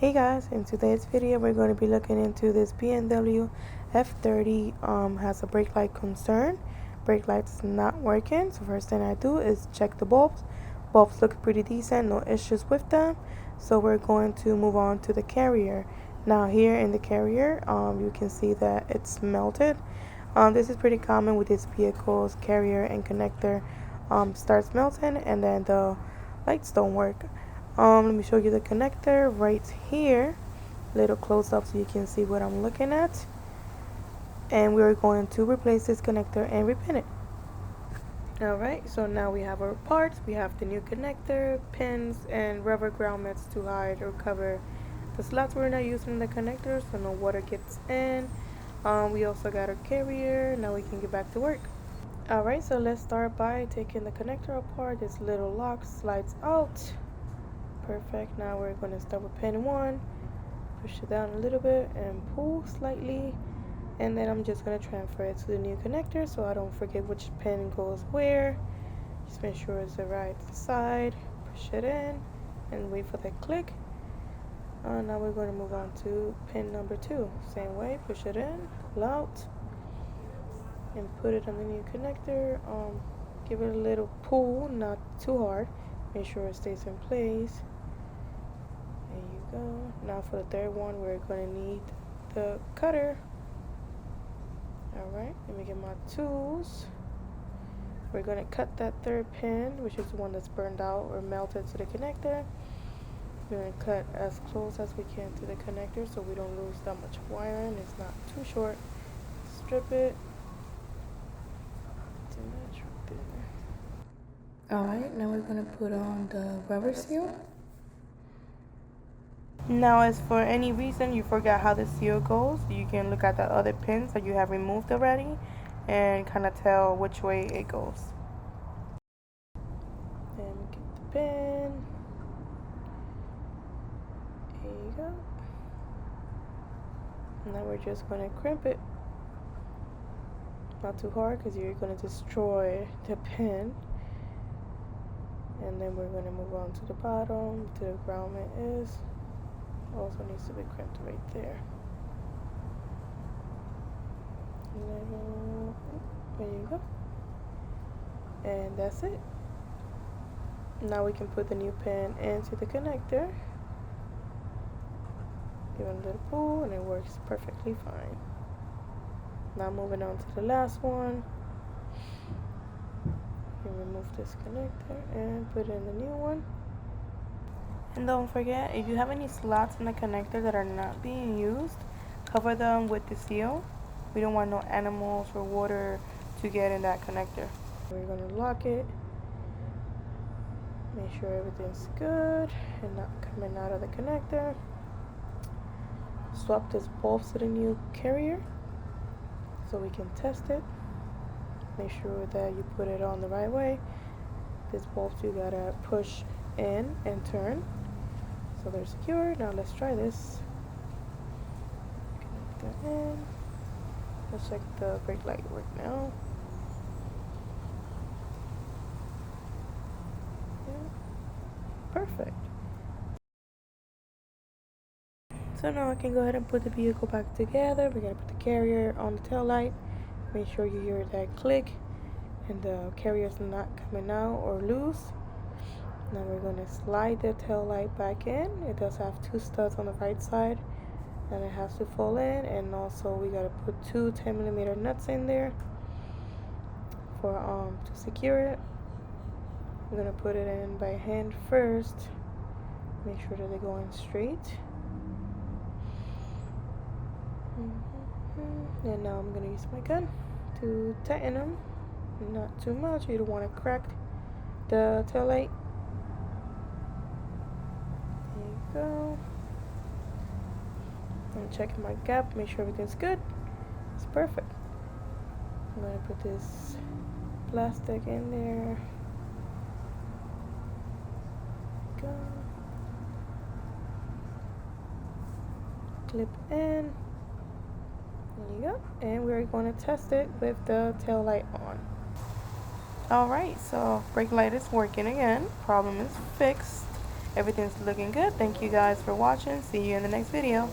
Hey guys, in today's video we're going to be looking into this BMW F30 has a brake light concern. Brake light's not working, so first thing I do is check the bulbs. Bulbs look pretty decent, no issues with them. So we're going to move on to the carrier. Now here in the carrier, you can see that it's melted. This is pretty common with these vehicles. Carrier and connector starts melting and then the lights don't work. Let me show you the connector right here, little close up so you can see what I'm looking at. And we're going to replace this connector and repin it. Alright, so now we have our parts. We have the new connector, pins, and rubber grommets to hide or cover the slots we're not using in the connector so no water gets in. We also got our carrier. Now we can get back to work. Alright, so let's start by taking the connector apart. This little lock slides out. Perfect. Now we're going to start with pin 1, push it down a little bit and pull slightly, and then I'm just going to transfer it to the new connector so I don't forget which pin goes where. Just make sure it's the right side, push it in and wait for that click. Now we're going to move on to pin number 2. Same way, push it in, pull out and put it on the new connector. Give it a little pull, not too hard, make sure it stays in place. There you go. Now for the third one, we're going to need the cutter. Alright, let me get my tools. We're going to cut that third pin, which is the one that's burned out or melted to the connector. We're going to cut as close as we can to the connector so we don't lose that much wire and it's not too short. Strip it. Alright, now we're going to put on the rubber seal. Now, if for any reason you forgot how the seal goes, you can look at the other pins that you have removed already and kind of tell which way it goes. And get the pin. There you go. Now we're just going to crimp it. Not too hard because you're going to destroy the pin. And then we're going to move on to the bottom, to the grommet is. Also needs to be crimped right there. There you go. And that's it. Now we can put the new pin into the connector. Give it a little pull and it works perfectly fine. Now moving on to the last one. You remove this connector and put in the new one. And don't forget, if you have any slots in the connector that are not being used, cover them with the seal. We don't want no animals or water to get in that connector. We're going to lock it. Make sure everything's good and not coming out of the connector. Swap this bulb to the new carrier so we can test it. Make sure that you put it on the right way. This bulb you gotta push in and turn so they're secure. Now let's try this. Connect that in. Let's check the brake light work now. Yeah. Perfect. So now I can go ahead and put the vehicle back together. We're gonna put the carrier on the tail light. Make sure you hear that click and the carrier's not coming out or loose. Now we're going to slide the tail light back in. It does have 2 studs on the right side and it has to fall in, and also we got to put 2 10mm nuts in there for to secure it. We're going to put it in by hand first. Make sure that they go in straight. And now I'm going to use my gun to tighten them. Not too much. You don't want to crack the tail light. There you go. I'm checking my gap, make sure everything's good. It's perfect. I'm going to put this plastic in there. Go. Clip in. There you go. And we're going to test it with the tail light on. Alright, so brake light is working again. Problem is fixed. everything's looking good. Thank you guys for watching. See you in the next video.